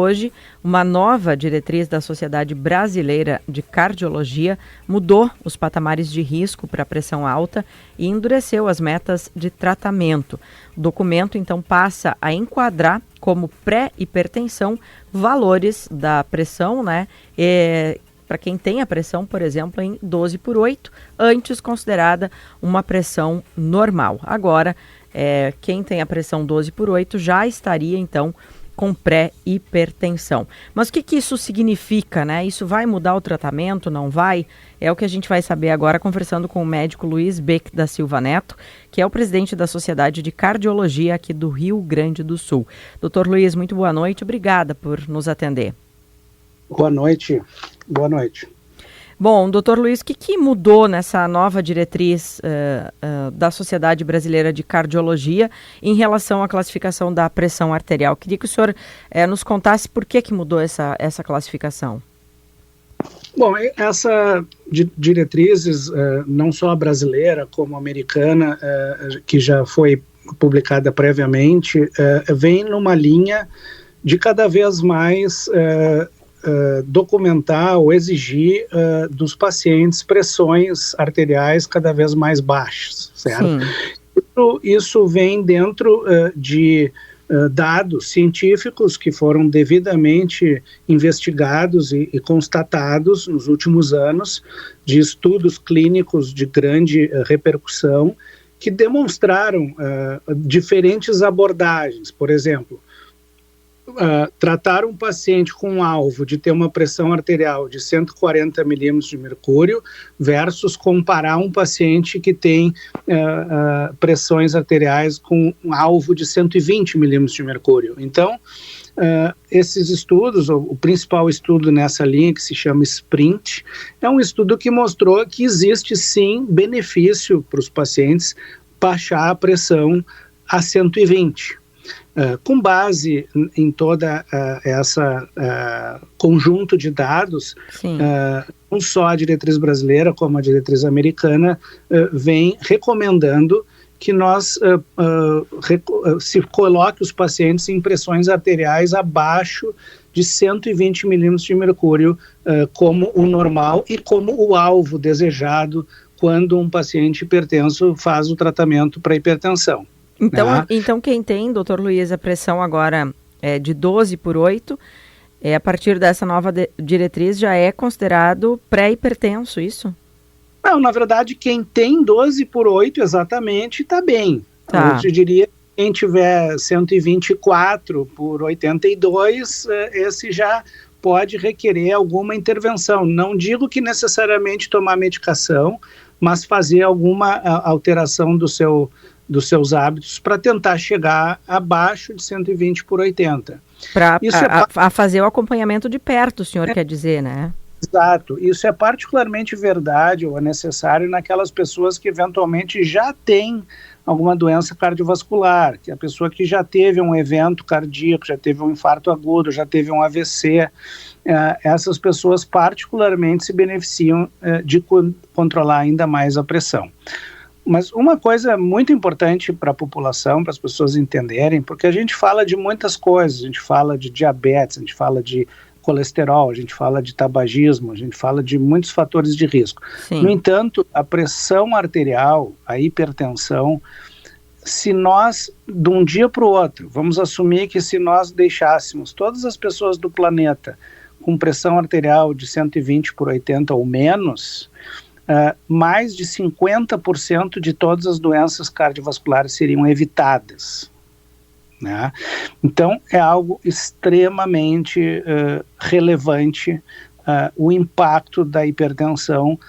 hoje, uma nova diretriz da Sociedade Brasileira de Cardiologia mudou os patamares de risco para a pressão alta e endureceu as metas de tratamento. O documento, então, passa a enquadrar como pré-hipertensão valores da pressão, né? Para quem tem a pressão, por exemplo, em 12/8, antes considerada uma pressão normal. Agora, quem tem a pressão 12/8 já estaria, então, com pré-hipertensão. Mas o que isso significa, né? Isso vai mudar o tratamento, não vai? É o que a gente vai saber agora conversando com o médico Luiz Beck da Silva Neto, que é o presidente da Sociedade de Cardiologia aqui do Rio Grande do Sul. Doutor Luiz, muito boa noite, obrigada por nos atender. Boa noite. Boa noite. Bom, doutor Luiz, o que mudou nessa nova diretriz da Sociedade Brasileira de Cardiologia em relação à classificação da pressão arterial? Queria que o senhor nos contasse por que mudou essa classificação. Bom, essa diretrizes, não só a brasileira como a americana, que já foi publicada previamente, vem numa linha de cada vez mais documentar ou exigir dos pacientes pressões arteriais cada vez mais baixas, certo? Isso vem dentro de dados científicos que foram devidamente investigados e constatados nos últimos anos, de estudos clínicos de grande repercussão, que demonstraram diferentes abordagens. Por exemplo, tratar um paciente com um alvo de ter uma pressão arterial de 140 milímetros de mercúrio versus comparar um paciente que tem pressões arteriais com um alvo de 120 milímetros de mercúrio. Então, esses estudos, o principal estudo nessa linha, que se chama SPRINT, é um estudo que mostrou que existe sim benefício para os pacientes baixar a pressão a 120. Com base em toda essa conjunto de dados, não só a diretriz brasileira como a diretriz americana vem recomendando que nós se coloque os pacientes em pressões arteriais abaixo de 120 milímetros de mercúrio como o normal e como o alvo desejado quando um paciente hipertenso faz o tratamento para hipertensão. Então quem tem, doutor Luiz, a pressão agora de 12/8, a partir dessa nova diretriz já é considerado pré-hipertenso, isso? Não, na verdade, quem tem 12/8 exatamente está bem. Eu te diria, quem tiver 124/82, esse já pode requerer alguma intervenção. Não digo que necessariamente tomar medicação, mas fazer alguma alteração dos seus hábitos para tentar chegar abaixo de 120/80. Para fazer o acompanhamento de perto, o senhor quer dizer, né? Exato. Isso é particularmente verdade ou é necessário naquelas pessoas que eventualmente já têm alguma doença cardiovascular, que a pessoa que já teve um evento cardíaco, já teve um infarto agudo, já teve um AVC, essas pessoas particularmente se beneficiam de controlar ainda mais a pressão. Mas uma coisa muito importante para a população, para as pessoas entenderem, porque a gente fala de muitas coisas, a gente fala de diabetes, a gente fala de colesterol, a gente fala de tabagismo, a gente fala de muitos fatores de risco. Sim. No entanto, a pressão arterial, a hipertensão, se nós, de um dia para o outro, vamos assumir que se nós deixássemos todas as pessoas do planeta com pressão arterial de 120/80 ou menos, mais de 50% de todas as doenças cardiovasculares seriam evitadas. Né? Então, é algo extremamente relevante o impacto da hipertensão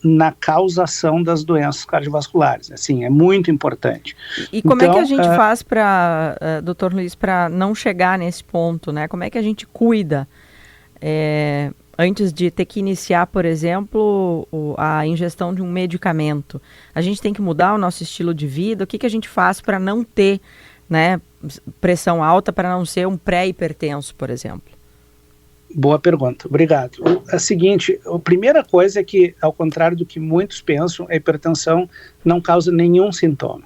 na causação das doenças cardiovasculares. Assim, é muito importante. E como é que a gente faz para, doutor Luiz, para não chegar nesse ponto, né? Como é que a gente cuida antes de ter que iniciar, por exemplo, a ingestão de um medicamento? A gente tem que mudar o nosso estilo de vida? O que a gente faz para não ter, né, pressão alta, para não ser um pré-hipertenso, por exemplo? Boa pergunta, obrigado. É o seguinte, a primeira coisa é que, ao contrário do que muitos pensam, a hipertensão não causa nenhum sintoma.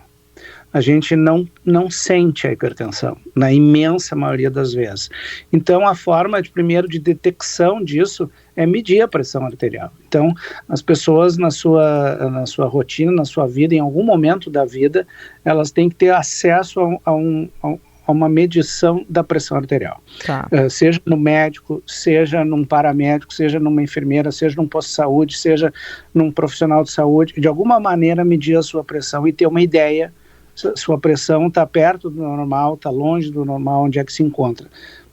a gente não sente a hipertensão, na imensa maioria das vezes. Então, a forma de detecção disso é medir a pressão arterial. Então, as pessoas na sua rotina, na sua vida, em algum momento da vida, elas têm que ter acesso a uma medição da pressão arterial. Tá. Seja no médico, seja num paramédico, seja numa enfermeira, seja num posto de saúde, seja num profissional de saúde, de alguma maneira medir a sua pressão e ter uma ideia se a sua pressão está perto do normal, está longe do normal, onde é que se encontra.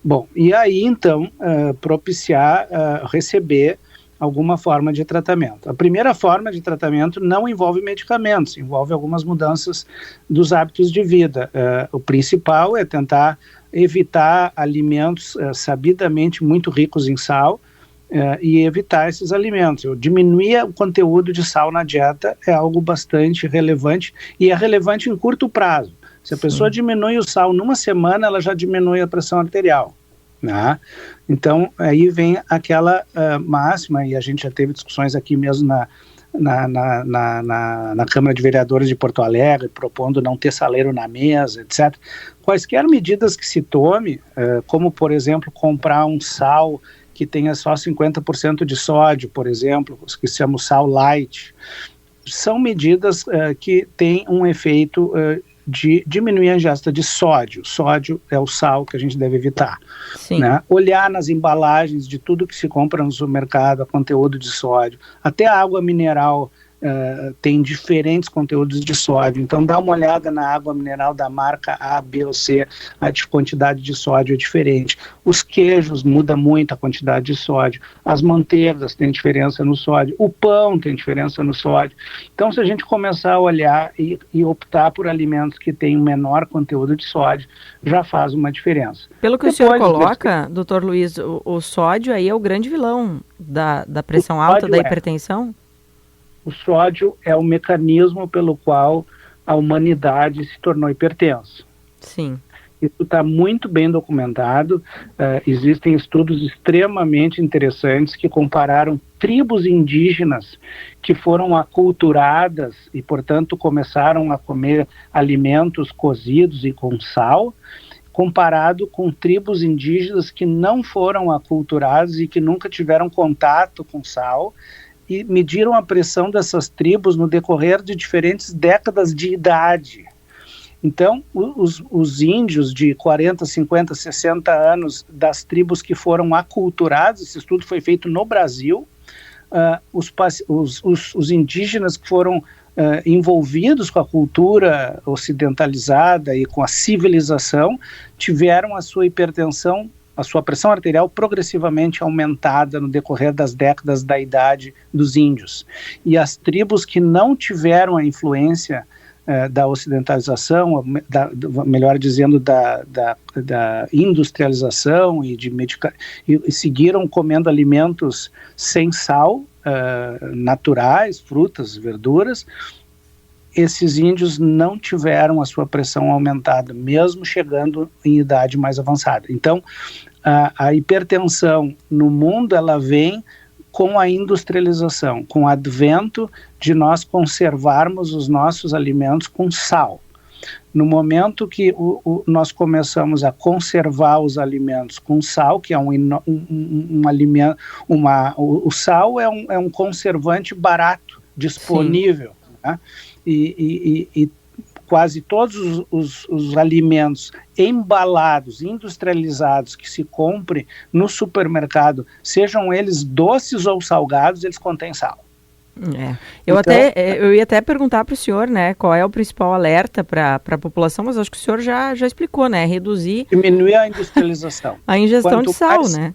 Bom, e aí então propiciar receber alguma forma de tratamento. A primeira forma de tratamento não envolve medicamentos, envolve algumas mudanças dos hábitos de vida. O principal é tentar evitar alimentos sabidamente muito ricos em sal e evitar esses alimentos. Diminuir o conteúdo de sal na dieta é algo bastante relevante e é relevante em curto prazo. Se a pessoa diminui o sal numa semana, ela já diminui a pressão arterial. Né? Então, aí vem aquela máxima, e a gente já teve discussões aqui mesmo na Câmara de Vereadores de Porto Alegre, propondo não ter saleiro na mesa, etc. Quaisquer medidas que se tome, como, por exemplo, comprar um sal que tenha só 50% de sódio, por exemplo, que se chama sal light, são medidas que têm um efeito de diminuir a ingesta de sódio. Sódio é o sal que a gente deve evitar. Né? Olhar nas embalagens de tudo que se compra no supermercado, a conteúdo de sódio. Até a água mineral tem diferentes conteúdos de sódio. Então dá uma olhada na água mineral da marca A, B ou C, a quantidade de sódio é diferente. Os queijos muda muito a quantidade de sódio. As manteigas têm diferença no sódio. O pão tem diferença no sódio. Então, se a gente começar a olhar e optar por alimentos que têm um menor conteúdo de sódio, já faz uma diferença. Pelo que o senhor coloca, doutor Luiz, o sódio aí é o grande vilão da pressão alta, da hipertensão? O sódio é o mecanismo pelo qual a humanidade se tornou hipertensa. Sim. Isso está muito bem documentado. Existem estudos extremamente interessantes que compararam tribos indígenas que foram aculturadas e, portanto, começaram a comer alimentos cozidos e com sal, comparado com tribos indígenas que não foram aculturadas e que nunca tiveram contato com sal, e mediram a pressão dessas tribos no decorrer de diferentes décadas de idade. Então, os índios de 40, 50, 60 anos das tribos que foram aculturados, esse estudo foi feito no Brasil, os indígenas que foram envolvidos com a cultura ocidentalizada e com a civilização, tiveram a sua hipertensão, a sua pressão arterial progressivamente aumentada no decorrer das décadas da idade dos índios. E as tribos que não tiveram a influência da ocidentalização, melhor dizendo, da industrialização e seguiram comendo alimentos sem sal, naturais, frutas, verduras, esses índios não tiveram a sua pressão aumentada, mesmo chegando em idade mais avançada. Então, a hipertensão no mundo, ela vem com a industrialização, com o advento de nós conservarmos os nossos alimentos com sal. No momento que nós começamos a conservar os alimentos com sal, que é um alimento, o sal é um conservante barato, disponível, né? E quase todos os alimentos embalados, industrializados, que se compre no supermercado, sejam eles doces ou salgados, eles contêm sal. Eu ia até perguntar para o senhor, né, qual é o principal alerta para a população, mas acho que o senhor já explicou, né, diminuir a industrialização. A ingestão de sal, né?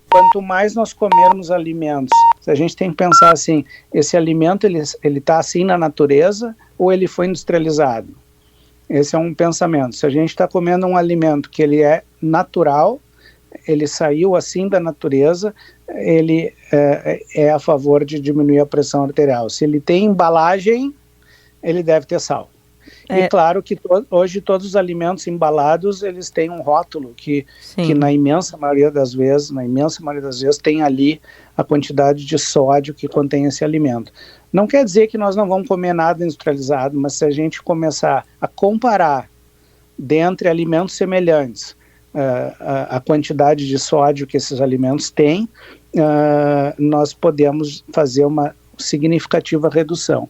Quanto mais nós comermos alimentos, a gente tem que pensar assim, esse alimento ele está assim na natureza ou ele foi industrializado? Esse é um pensamento. Se a gente está comendo um alimento que ele é natural, ele saiu assim da natureza, ele é a favor de diminuir a pressão arterial. Se ele tem embalagem, ele deve ter sal. E claro que hoje todos os alimentos embalados, eles têm um rótulo que na imensa maioria das vezes tem ali a quantidade de sódio que contém esse alimento. Não quer dizer que nós não vamos comer nada industrializado, mas se a gente começar a comparar dentre alimentos semelhantes a quantidade de sódio que esses alimentos têm, nós podemos fazer uma significativa redução.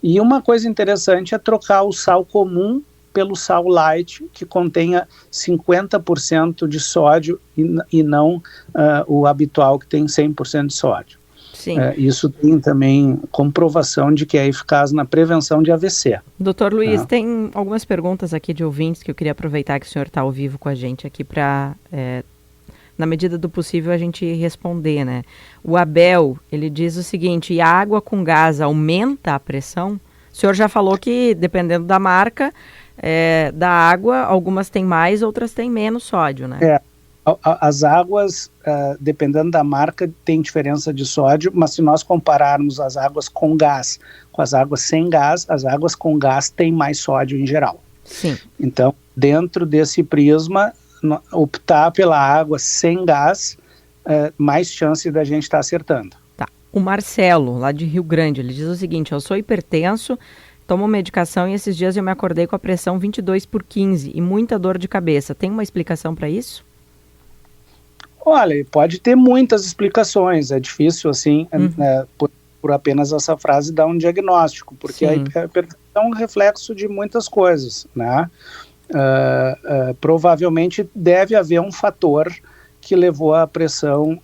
E uma coisa interessante é trocar o sal comum pelo sal light, que contenha 50% de sódio e não o habitual, que tem 100% de sódio. Sim. Isso tem também comprovação de que é eficaz na prevenção de AVC. Doutor Luiz, tem algumas perguntas aqui de ouvintes que eu queria aproveitar que o senhor está ao vivo com a gente aqui para, na medida do possível, a gente responder, né? O Abel, ele diz o seguinte: e a água com gás aumenta a pressão? O senhor já falou que, dependendo da marca da água, algumas têm mais, outras têm menos sódio, né? As águas, dependendo da marca, tem diferença de sódio, mas se nós compararmos as águas com gás com as águas sem gás, as águas com gás têm mais sódio em geral. Sim. Então, dentro desse prisma, optar pela água sem gás, mais chance da gente estar acertando. Tá. O Marcelo, lá de Rio Grande, ele diz o seguinte: eu sou hipertenso, tomo medicação e esses dias eu me acordei com a pressão 22/15 e muita dor de cabeça. Tem uma explicação para isso? Olha, pode ter muitas explicações, é difícil assim, por apenas essa frase dar um diagnóstico, porque a hipertensão é um reflexo de muitas coisas, né? Provavelmente deve haver um fator que levou a pressão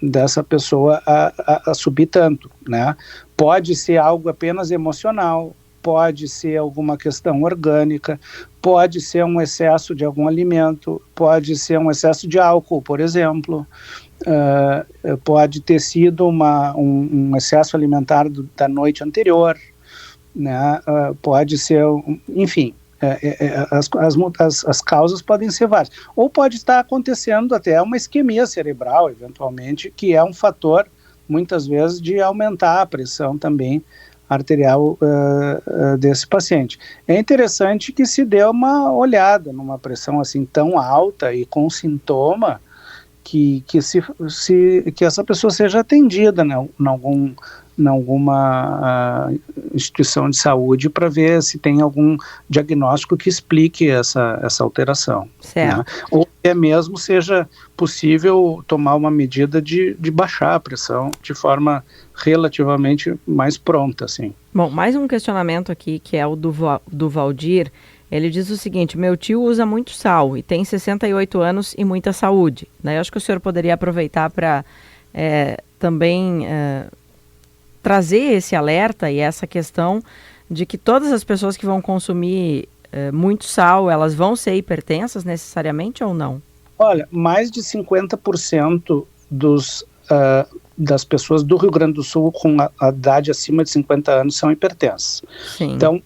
dessa pessoa a subir tanto, né? Pode ser algo apenas emocional, pode ser alguma questão orgânica, pode ser um excesso de algum alimento, pode ser um excesso de álcool, por exemplo, pode ter sido um excesso alimentar da noite anterior, né? Pode ser, enfim, as causas podem ser várias. Ou pode estar acontecendo até uma isquemia cerebral, eventualmente, que é um fator, muitas vezes, de aumentar a pressão também arterial desse paciente. É interessante que se dê uma olhada numa pressão assim tão alta e com sintoma que essa pessoa seja atendida, né, em alguma instituição de saúde para ver se tem algum diagnóstico que explique essa alteração. Certo. Né? Ou até mesmo seja possível tomar uma medida de baixar a pressão de forma relativamente mais pronta, assim. Bom, mais um questionamento aqui, que é o do Valdir. Ele diz o seguinte: meu tio usa muito sal e tem 68 anos e muita saúde. Daí eu acho que o senhor poderia aproveitar para também trazer esse alerta e essa questão de que todas as pessoas que vão consumir muito sal, elas vão ser hipertensas necessariamente ou não? Olha, mais de 50% das pessoas do Rio Grande do Sul com a idade acima de 50 anos são hipertensas. Sim. Então,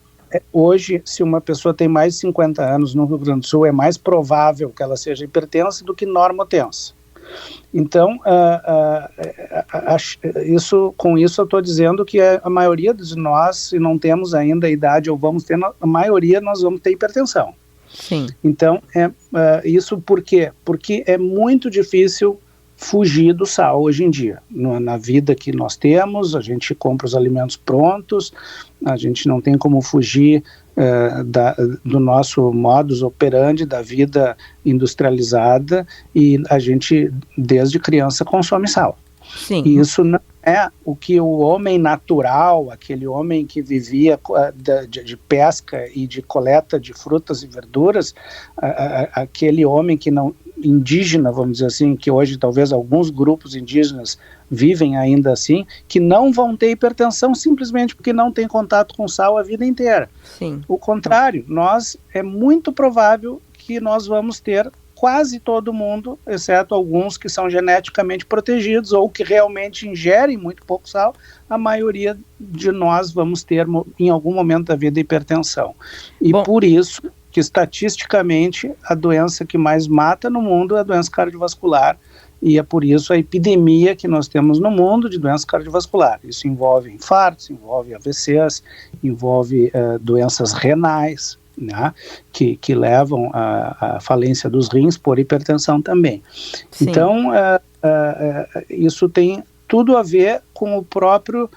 hoje, se uma pessoa tem mais de 50 anos no Rio Grande do Sul, é mais provável que ela seja hipertensa do que normotensa. Então, com isso eu estou dizendo que a maioria de nós, se não temos ainda a idade ou vamos ter, a maioria nós vamos ter hipertensão. Sim. Então, isso por quê? Porque é muito difícil fugir do sal hoje em dia. Na vida que nós temos, a gente compra os alimentos prontos, a gente não tem como fugir do nosso modus operandi, da vida industrializada, e a gente, desde criança, consome sal. Sim. E isso não é o que o homem natural, aquele homem que vivia de pesca e de coleta de frutas e verduras, aquele homem que não indígena, vamos dizer assim, que hoje talvez alguns grupos indígenas vivem ainda assim, que não vão ter hipertensão simplesmente porque não tem contato com sal a vida inteira. Sim. O contrário, é muito provável que nós vamos ter quase todo mundo, exceto alguns que são geneticamente protegidos ou que realmente ingerem muito pouco sal, a maioria de nós vamos ter em algum momento da vida hipertensão. E por isso que estatisticamente a doença que mais mata no mundo é a doença cardiovascular, e é por isso a epidemia que nós temos no mundo de doença cardiovascular. Isso envolve infartos, envolve AVCs, envolve doenças renais, né, que levam à falência dos rins por hipertensão também. Sim. Então, isso tem tudo a ver com o próprio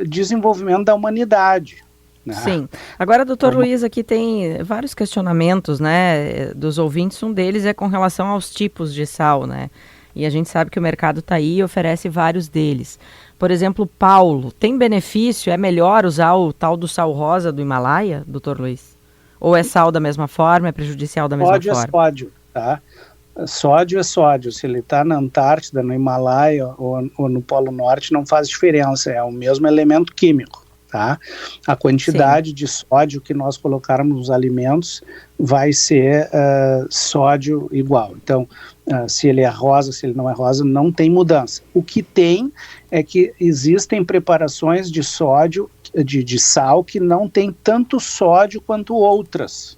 desenvolvimento da humanidade. Né? Sim. Agora, doutor Luiz, aqui tem vários questionamentos, né, dos ouvintes. Um deles é com relação aos tipos de sal, né? E a gente sabe que o mercado está aí e oferece vários deles. Por exemplo, Paulo, tem benefício? É melhor usar o tal do sal rosa do Himalaia, doutor Luiz? Ou é sal da mesma forma, é prejudicial da mesma forma? Sódio, tá? Sódio é sódio. Se ele está na Antártida, no Himalaia ou no Polo Norte, não faz diferença. É o mesmo elemento químico. Tá? A quantidade de sódio que nós colocarmos nos alimentos vai ser sódio igual. Então, se ele é rosa, se ele não é rosa, não tem mudança. O que tem é que existem preparações de sódio, de sal, que não tem tanto sódio quanto outras.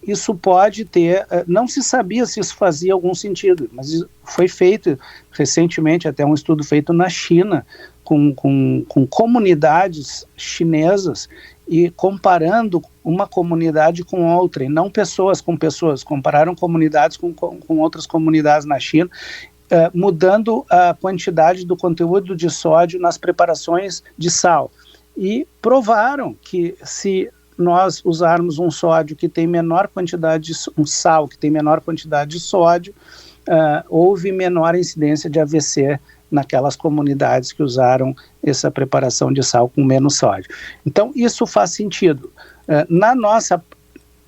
Isso pode ter, não se sabia se isso fazia algum sentido, mas foi feito recentemente, até um estudo feito na China, com comunidades chinesas e comparando uma comunidade com outra, e não pessoas com pessoas, compararam comunidades com outras comunidades na China, mudando a quantidade do conteúdo de sódio nas preparações de sal. E provaram que se nós usarmos um sódio que tem menor quantidade um sal que tem menor quantidade de sódio, houve menor incidência de AVC naquelas comunidades que usaram essa preparação de sal com menos sódio. Então, isso faz sentido. Na nossa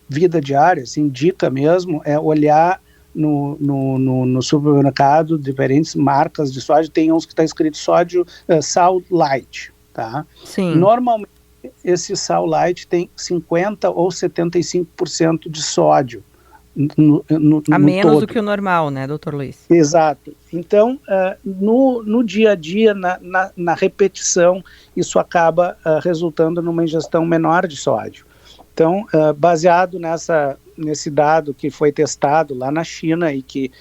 vida diária, se indica mesmo, olhar no supermercado diferentes marcas de sódio, tem uns que está escrito sódio, sal light, tá? Sim. Normalmente, esse sal light tem 50% ou 75% de sódio. A menos todo. do que o normal, né, doutor Luiz? Exato. Então, no dia a dia, na repetição, isso acaba resultando numa ingestão menor de sódio. Então, baseado nesse dado que foi testado lá na China e que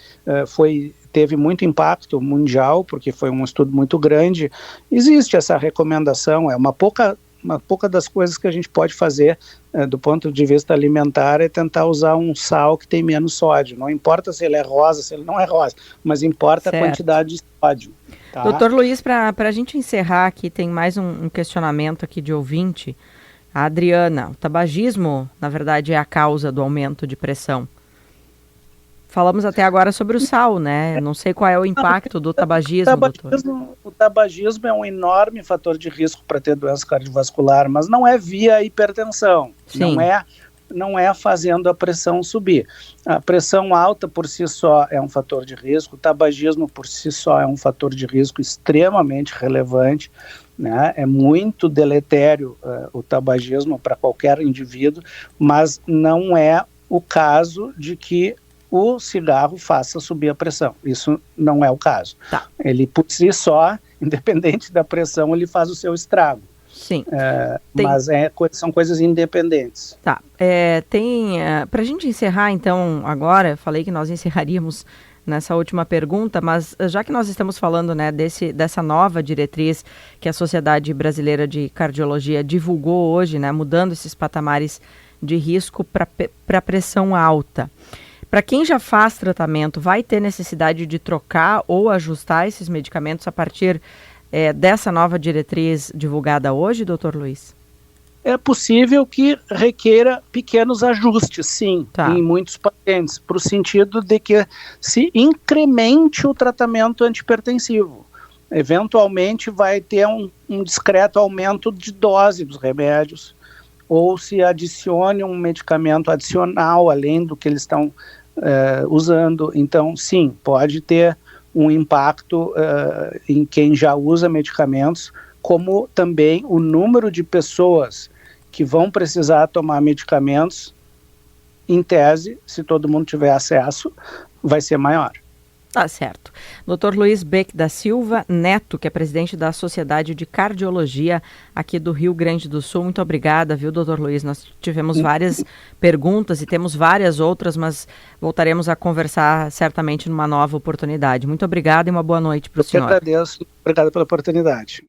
teve muito impacto mundial, porque foi um estudo muito grande, existe essa recomendação, uma pouca das coisas que a gente pode fazer do ponto de vista alimentar é tentar usar um sal que tem menos sódio. Não importa se ele é rosa, se ele não é rosa, mas importa a quantidade de sódio. Tá? Doutor Luiz, para a gente encerrar aqui, tem mais um questionamento aqui de ouvinte. A Adriana, o tabagismo, na verdade, é a causa do aumento de pressão. Falamos até agora sobre o sal, né? Não sei qual é o impacto do tabagismo, doutor. O tabagismo é um enorme fator de risco para ter doença cardiovascular, mas não é via hipertensão. Sim. Não é fazendo a pressão subir. A pressão alta por si só é um fator de risco, o tabagismo por si só é um fator de risco extremamente relevante, né? É muito deletério o tabagismo para qualquer indivíduo, mas não é o caso de que o cigarro faça subir a pressão. Isso não é o caso. Tá. Ele, por si só, independente da pressão, ele faz o seu estrago. Sim. Mas são coisas independentes. Tá. Para a gente encerrar, então, agora, eu falei que nós encerraríamos nessa última pergunta, mas já que nós estamos falando, né, dessa nova diretriz que a Sociedade Brasileira de Cardiologia divulgou hoje, né, mudando esses patamares de risco para pressão alta. Para quem já faz tratamento, vai ter necessidade de trocar ou ajustar esses medicamentos a partir dessa nova diretriz divulgada hoje, doutor Luiz? É possível que requeira pequenos ajustes, sim, em muitos pacientes, para o sentido de que se incremente o tratamento antihipertensivo. Eventualmente vai ter um discreto aumento de dose dos remédios, ou se adicione um medicamento adicional, além do que eles estão usando. Então, sim, pode ter um impacto em quem já usa medicamentos, como também o número de pessoas que vão precisar tomar medicamentos, em tese, se todo mundo tiver acesso, vai ser maior. Tá certo. Dr. Luiz Beck da Silva Neto, que é presidente da Sociedade de Cardiologia aqui do Rio Grande do Sul. Muito obrigada, viu, doutor Luiz? Nós tivemos várias perguntas e temos várias outras, mas voltaremos a conversar certamente numa nova oportunidade. Muito obrigada e uma boa noite para o senhor. Eu agradeço. Obrigado pela oportunidade.